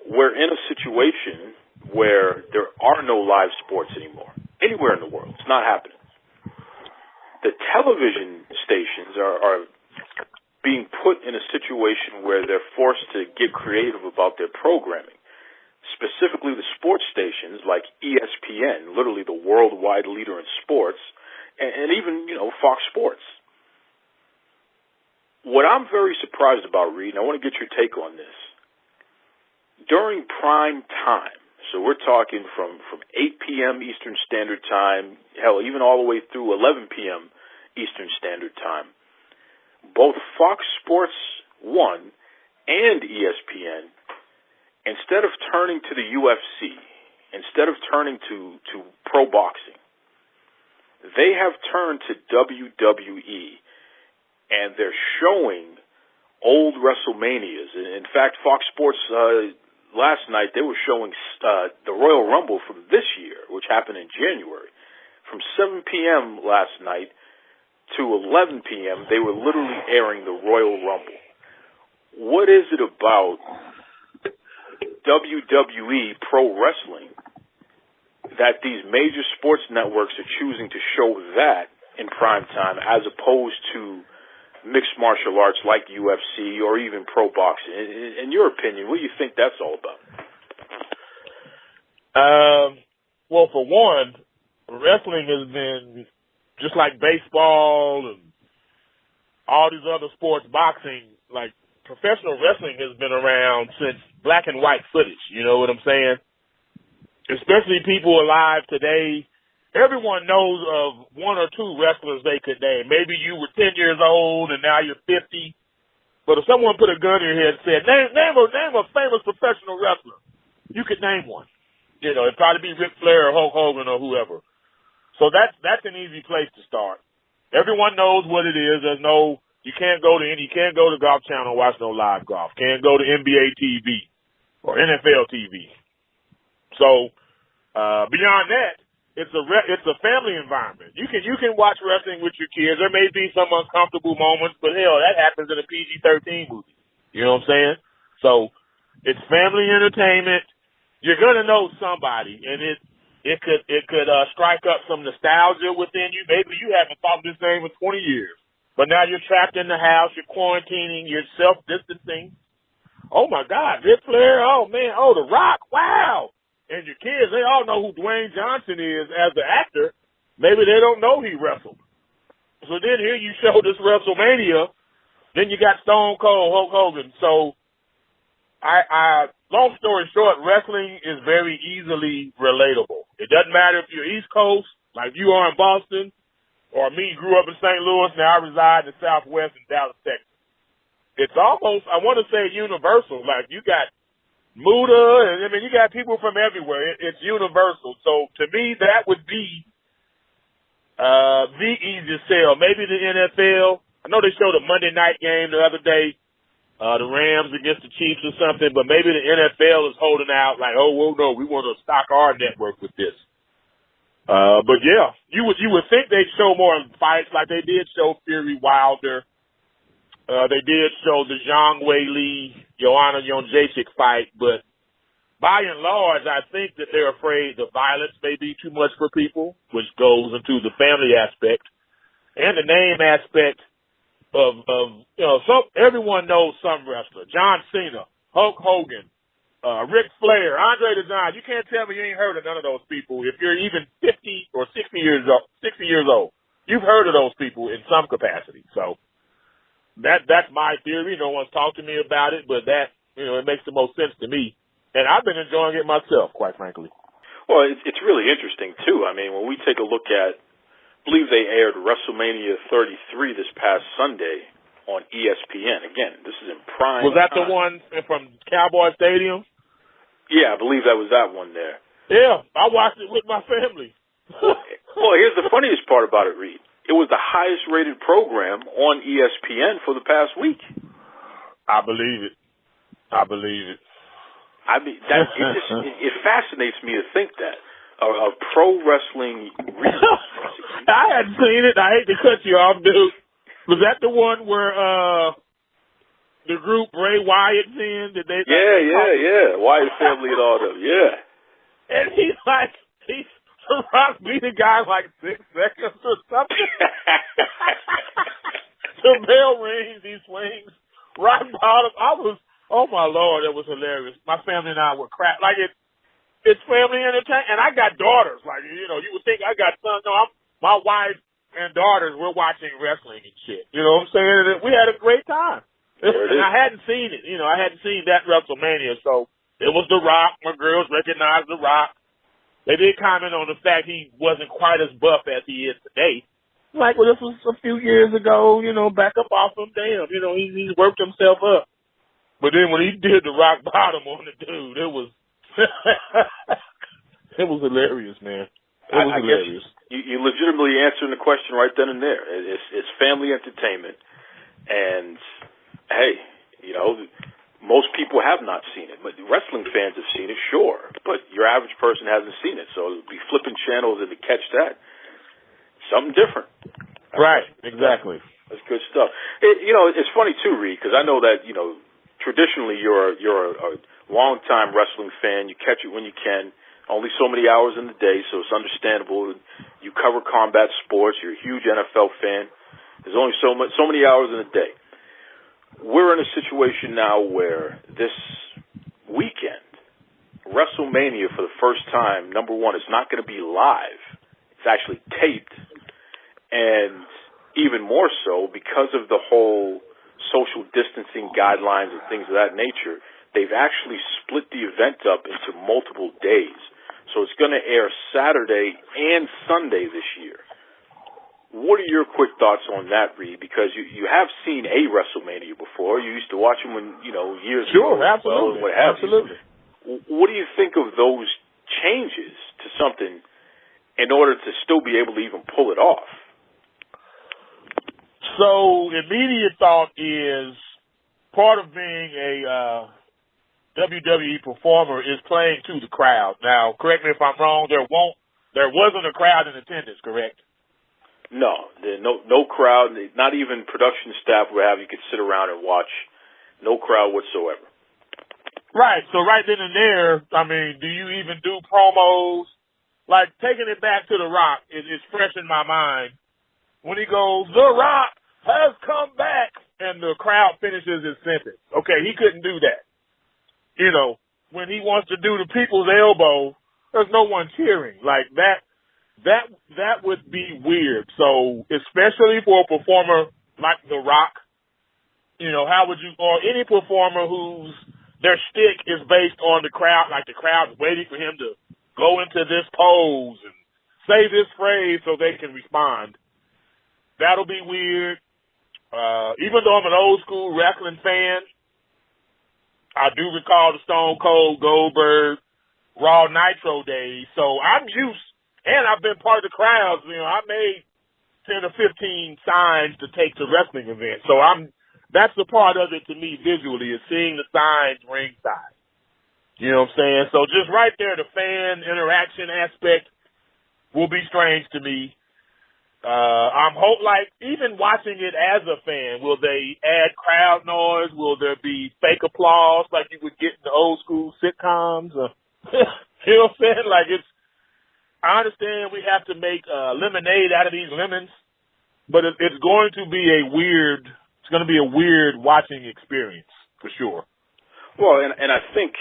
We're in a situation where there are no live sports anymore, anywhere in the world. It's not happening. The television stations are being put in a situation where they're forced to get creative about their programming. Specifically the sports stations like ESPN, literally the worldwide leader in sports, and even, Fox Sports. What I'm very surprised about, Reed, and I want to get your take on this, during prime time, so we're talking from 8 p.m. Eastern Standard Time, hell, even all the way through 11 p.m. Eastern Standard Time, both Fox Sports 1 and ESPN, instead of turning to the UFC, instead of turning to pro boxing, they have turned to WWE, and they're showing old Wrestlemanias. In fact, Fox Sports last night, they were showing the Royal Rumble from this year, which happened in January. From 7 p.m. last night to 11 p.m., they were literally airing the Royal Rumble. What is it about WWE Pro Wrestling that these major sports networks are choosing to show that in prime time as opposed to mixed martial arts like UFC or even pro boxing? In your opinion, what do you think that's all about? Well, for one, wrestling has been just like baseball and all these other sports, boxing, like professional wrestling has been around since black and white footage. You know what I'm saying? Especially people alive today, everyone knows of one or two wrestlers they could name. Maybe you were 10 years old and now you're 50. But if someone put a gun in your head and said, name a famous professional wrestler, you could name one. It'd probably be Ric Flair or Hulk Hogan or whoever. So that's an easy place to start. Everyone knows what it is. You can't go to Golf Channel and watch no live golf. Can't go to NBA TV or NFL TV. So, beyond that, it's a family environment. You can watch wrestling with your kids. There may be some uncomfortable moments, but hell, that happens in a PG-13 movie. You know what I'm saying? So, it's family entertainment. You're gonna know somebody, and it could strike up some nostalgia within you. Maybe you haven't thought this thing in 20 years, but now you're trapped in the house. You're quarantining. You're self-distancing. Oh my God, Ric Flair. Oh man. Oh, The Rock. Wow. And your kids, they all know who Dwayne Johnson is as the actor. Maybe they don't know he wrestled. So then here you show this WrestleMania. Then you got Stone Cold Hulk Hogan. So long story short, wrestling is very easily relatable. It doesn't matter if you're East Coast, like you are in Boston, or me, grew up in St. Louis, now I reside in the Southwest in Dallas, Texas. It's almost, I want to say universal. Like you got Muda, and you got people from everywhere. It's universal. So to me, that would be the easiest sell. Maybe the NFL. I know they showed a Monday night game the other day, the Rams against the Chiefs or something, but maybe the NFL is holding out like, oh, well, no, we want to stock our network with this. But yeah, you would think they'd show more fights like they did show Fury Wilder. They did show the Zhang Weili, Joanna Jędrzejczyk fight, but by and large, I think that they're afraid the violence may be too much for people, which goes into the family aspect and the name aspect of everyone knows some wrestler. John Cena, Hulk Hogan, Ric Flair, Andre the Giant. You can't tell me you ain't heard of none of those people. If you're even 50 or 60 years old, you've heard of those people in some capacity. So that's my theory. No one's talked to me about it, but that, it makes the most sense to me. And I've been enjoying it myself, quite frankly. Well, it's really interesting, too. I mean, when we take a look at, I believe they aired WrestleMania 33 this past Sunday on ESPN. Again, this is in prime Was that time. the one from Cowboy Stadium? Yeah, I believe that was that one there. Yeah, I watched it with my family. Well, here's the funniest part about it, Reed. It was the highest-rated program on ESPN for the past week. I believe it. I mean, it fascinates me to think that a pro wrestling. I hadn't seen it. I hate to cut you off, dude. Was that the one where the group Bray Wyatt's in? Did they? Yeah. Wyatt family and all them. Yeah. And he's Rock beat the guy like 6 seconds or something. To the bell rings, he swings rock bottom. Oh my Lord, that was hilarious. My family and I were like it's family entertainment, and I got daughters. Like, you know, you would think I got sons. No, my wife and daughters, we're watching wrestling and shit. You know what I'm saying? And we had a great time. And I hadn't seen it. You know, I hadn't seen that Wrestlemania, so it was The Rock. My girls recognized The Rock. They did comment on the fact he wasn't quite as buff as he is today. Like, well, this was a few years ago, you know, back up off him. Damn, you know, he's worked himself up. But then when he did the rock bottom on the dude, it was it was hilarious, man. It was hilarious. You legitimately answering the question right then and there. It's family entertainment. And, hey, you know, most people have not seen it. But wrestling fans have seen it, sure. But your average person hasn't seen it. So to be flipping channels and to catch that, something different. Right, exactly. That's good stuff. You know, it's funny, too, Reed, because I know that, you know, traditionally you're a long-time wrestling fan. You catch it when you can. Only so many hours in the day, so it's understandable. You cover combat sports. You're a huge NFL fan. There's only so many hours in a day. We're in a situation now where this weekend, Wrestlemania for the first time, number one, it's not going to be live. It's actually taped. And even more so, because of the whole social distancing guidelines and things of that nature, they've actually split the event up into multiple days. So it's going to air Saturday and Sunday this year. What are your quick thoughts on that, Reed? Because you have seen a WrestleMania before. You used to watch them when, you know, years ago. Sure, absolutely. And what have absolutely. You. What do you think of those changes to something in order to still be able to even pull it off? So immediate thought is part of being a WWE performer is playing to the crowd. Now, correct me if I'm wrong. There wasn't a crowd in attendance, correct? No, no crowd. Not even production staff would have you could sit around and watch. No crowd whatsoever. Right. So right then and there, I mean, do you even do promos? Like taking it back to The Rock is fresh in my mind when he goes, "The Rock has come back," and the crowd finishes his sentence. Okay, he couldn't do that. You know, when he wants to do the people's elbow, there's no one cheering. Like that would be weird. So, especially for a performer like The Rock, you know, how would you, or any performer whose their shtick is based on the crowd, like the crowd's waiting for him to go into this pose and say this phrase so they can respond. That'll be weird. Even though I'm an old school wrestling fan, I do recall the Stone Cold Goldberg Raw Nitro days. So I'm used, and I've been part of the crowds. You know, I made 10 or 15 signs to take to wrestling events. So that's the part of it to me visually, is seeing the signs ringside. You know what I'm saying? So just right there, the fan interaction aspect will be strange to me. I'm like even watching it as a fan, will they add crowd noise? Will there be fake applause like you would get in the old school sitcoms? You know what I'm saying? Like I understand we have to make lemonade out of these lemons, but it's going to be a weird watching experience for sure. Well, and I think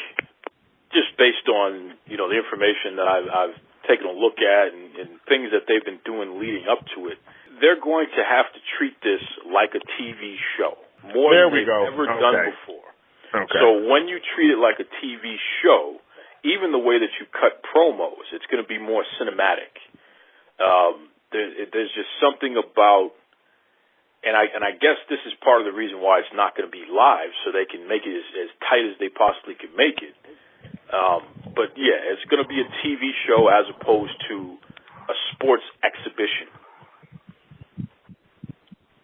just based on, you know, the information that I've taken a look at and things that they've been doing leading up to it, they're going to have to treat this like a TV show more than they've ever done before. Okay. So when you treat it like a TV show, even the way that you cut promos, it's going to be more cinematic. There's just something about, and I guess this is part of the reason why it's not going to be live, so they can make it as tight as they possibly can make it. But yeah, it's going to be a TV show as opposed to a sports exhibition.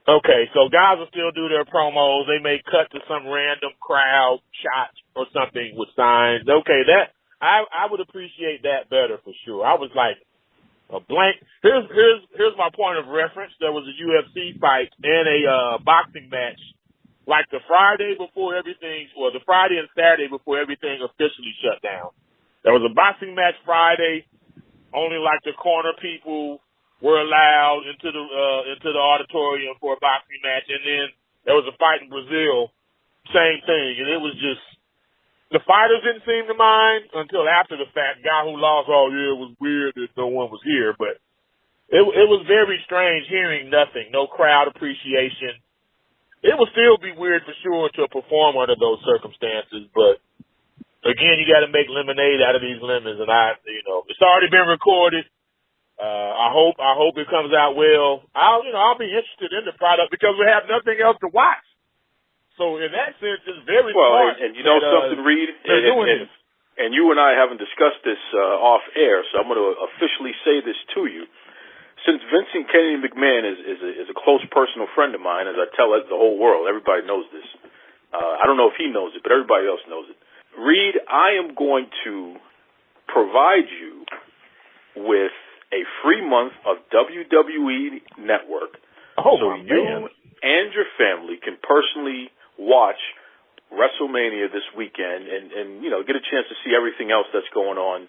Okay, so guys will still do their promos. They may cut to some random crowd shot or something with signs. Okay, that I would appreciate that better for sure. I was like a blank. Here's my point of reference. There was a UFC fight and a boxing match, like the Friday before everything, or the Friday and Saturday before everything officially shut down. There was a boxing match Friday, only like the corner people were allowed into the auditorium for a boxing match, and then there was a fight in Brazil, same thing, and it was just the fighters didn't seem to mind until after the fact. Guy who lost, oh yeah, it was weird that no one was here, but it was very strange hearing nothing, no crowd appreciation. It would still be weird for sure to perform under those circumstances, but again, you got to make lemonade out of these lemons, and it's already been recorded. I hope it comes out well. I'll be interested in the product because we have nothing else to watch. So in that sense, it's very smart. And you know something, Reed, and you and I haven't discussed this off air, so I'm going to officially say this to you. Since Vincent Kennedy McMahon is a close personal friend of mine, as I tell the whole world, everybody knows this. I don't know if he knows it, but everybody else knows it. Reed, I am going to provide you with a free month of WWE Network. So you and your family can personally watch WrestleMania this weekend and get a chance to see everything else that's going on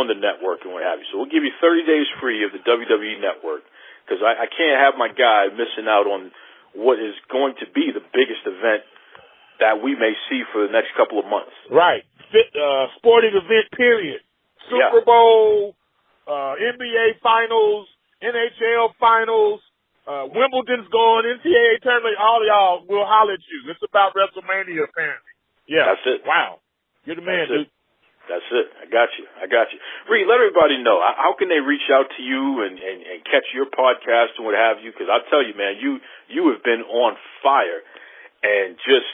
the network and what have you. So we'll give you 30 days free of the WWE Network because I can't have my guy missing out on what is going to be the biggest event that we may see for the next couple of months. Right. Sporting event, period. Super Bowl, NBA Finals, NHL Finals, Wimbledon's going, NCAA Tournament, all of y'all will holler at you. It's about WrestleMania, apparently. Yeah. That's it. Wow. You're the man, dude. That's it. I got you. Reed, let everybody know. How can they reach out to you and catch your podcast and what have you? Because I'll tell you, man, you have been on fire. And just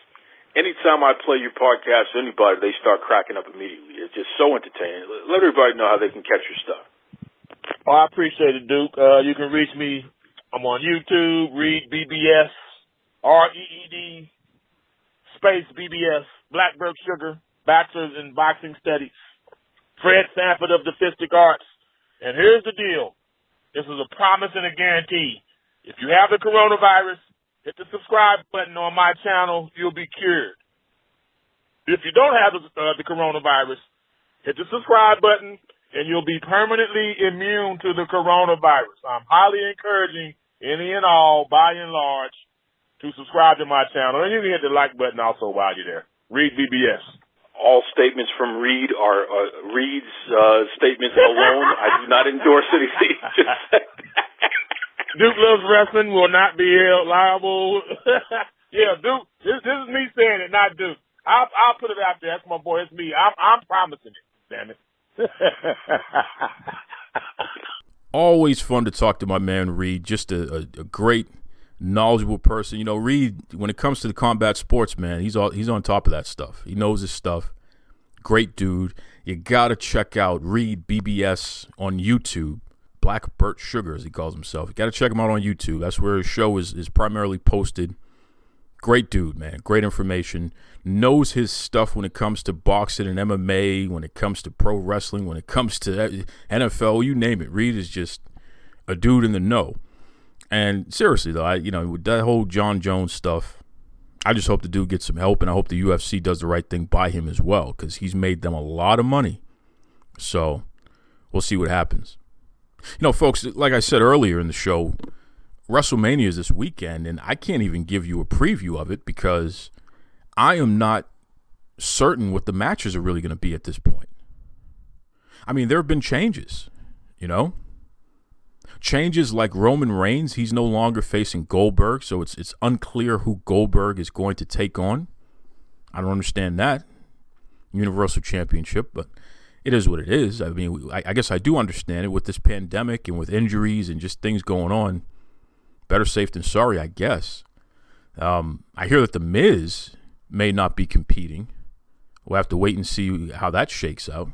anytime I play your podcast to anybody, they start cracking up immediately. It's just so entertaining. Let everybody know how they can catch your stuff. Oh, I appreciate it, Duke. You can reach me. I'm on YouTube, Reed BBS, REED, space BBS, Blackbird Sugar, Bachelor's in Boxing Studies, Fred Sanford of the Fistic Arts. And here's the deal. This is a promise and a guarantee. If you have the coronavirus, hit the subscribe button on my channel. You'll be cured. If you don't have the coronavirus, hit the subscribe button, and you'll be permanently immune to the coronavirus. I'm highly encouraging any and all, by and large, to subscribe to my channel. And you can hit the like button also while you're there. Reed BBS. All statements from Reed are Reed's statements alone. I do not endorse anything. Duke Loves Wrestling will not be held liable. Yeah, Duke, this is me saying it, not Duke. I'll put it out there. That's my boy. It's me. I'm promising it. Damn it. Always fun to talk to my man Reed. Just a great, knowledgeable person. Reed, when it comes to the combat sports, man, he's on top of that stuff. He knows his stuff. Great dude. You gotta check out Reed BBS on YouTube. Blackbird Sugar, as he calls himself. You gotta check him out on YouTube. That's where his show is primarily posted. Great dude, man. Great information. Knows his stuff when it comes to boxing and MMA, when it comes to pro wrestling, when it comes to NFL, you name it. Reed is just a dude in the know. And seriously, though, with that whole John Jones stuff, I just hope the dude gets some help, and I hope the UFC does the right thing by him as well, because he's made them a lot of money. So we'll see what happens. Folks, like I said earlier in the show, WrestleMania is this weekend, and I can't even give you a preview of it because I am not certain what the matches are really going to be at this point. I mean, there have been changes, Changes like Roman Reigns, he's no longer facing Goldberg, so it's unclear who Goldberg is going to take on. I don't understand that. Universal Championship, but it is what it is. I mean, I guess I do understand it with this pandemic and with injuries and just things going on. Better safe than sorry, I guess. I hear that The Miz may not be competing. We'll have to wait and see how that shakes out.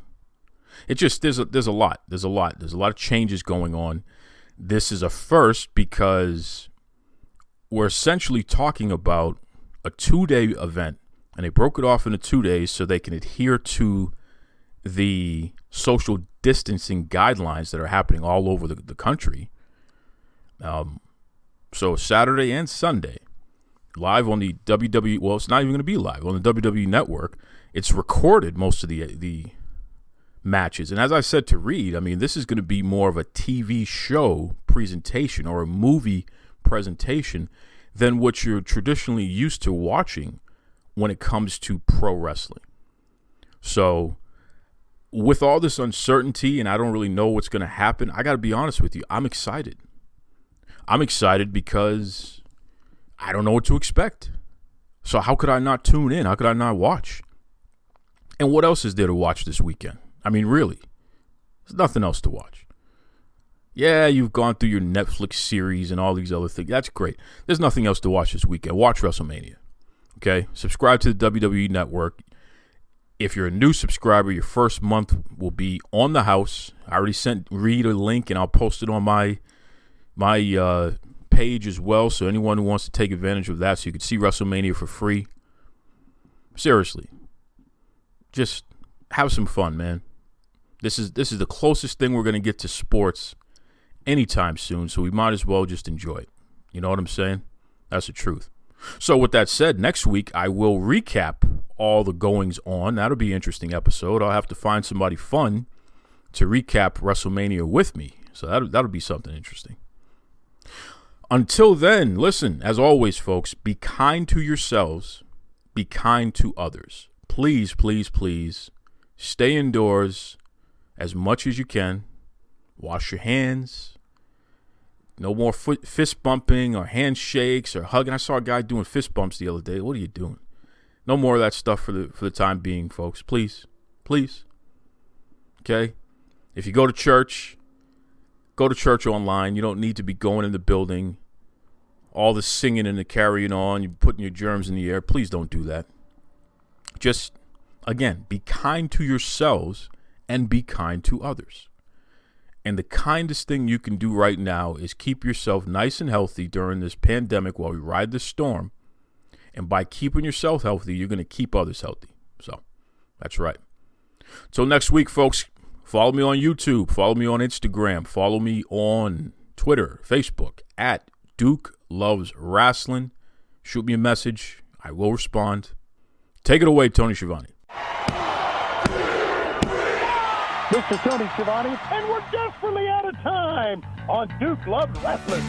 It just there's a lot. There's a lot of changes going on. This is a first because we're essentially talking about a 2-day event, and they broke it off into 2 days so they can adhere to the social distancing guidelines that are happening all over the country. So Saturday and Sunday, live on the WWE. Well, it's not even going to be live on the WWE Network. It's recorded, most of the matches. And as I said to Reed, I mean, this is going to be more of a TV show presentation or a movie presentation than what you're traditionally used to watching when it comes to pro wrestling. So with all this uncertainty and I don't really know what's going to happen, I got to be honest with you, I'm excited. I'm excited because I don't know what to expect. So how could I not tune in? How could I not watch? And what else is there to watch this weekend? I mean, really, there's nothing else to watch. Yeah, you've gone through your Netflix series and all these other things. That's great. There's nothing else to watch this weekend. Watch WrestleMania. Okay? Subscribe to the WWE Network. If you're a new subscriber, your first month will be on the house. I already sent Reed a link, and I'll post it on my page as well, so anyone who wants to take advantage of that so you can see WrestleMania for free. Seriously. Just have some fun, man. This is the closest thing we're going to get to sports anytime soon, so we might as well just enjoy it. You know what I'm saying? That's the truth. So with that said, next week I will recap all the goings on. That'll be an interesting episode. I'll have to find somebody fun to recap WrestleMania with me. So that'll be something interesting. Until then, listen, as always, folks, be kind to yourselves. Be kind to others. Please, please, please stay indoors as much as you can. Wash your hands. No more fist bumping or handshakes or hugging. I saw a guy doing fist bumps the other day. What are you doing? No more of that stuff for the time being, folks. Please. Please. Okay? If you go to church online. You don't need to be going in the building. All the singing and the carrying on. You're putting your germs in the air. Please don't do that. Just, again, be kind to yourselves and be kind to others. And the kindest thing you can do right now is keep yourself nice and healthy during this pandemic while we ride this storm. And by keeping yourself healthy, you're going to keep others healthy. So, that's right. Till next week, folks, follow me on YouTube. Follow me on Instagram. Follow me on Twitter, Facebook, at Duke Loves Rasslin. Shoot me a message. I will respond. Take it away, Tony Schiavone. This is Tony Schiavone, and we're desperately out of time on Duke Loves Wrestling.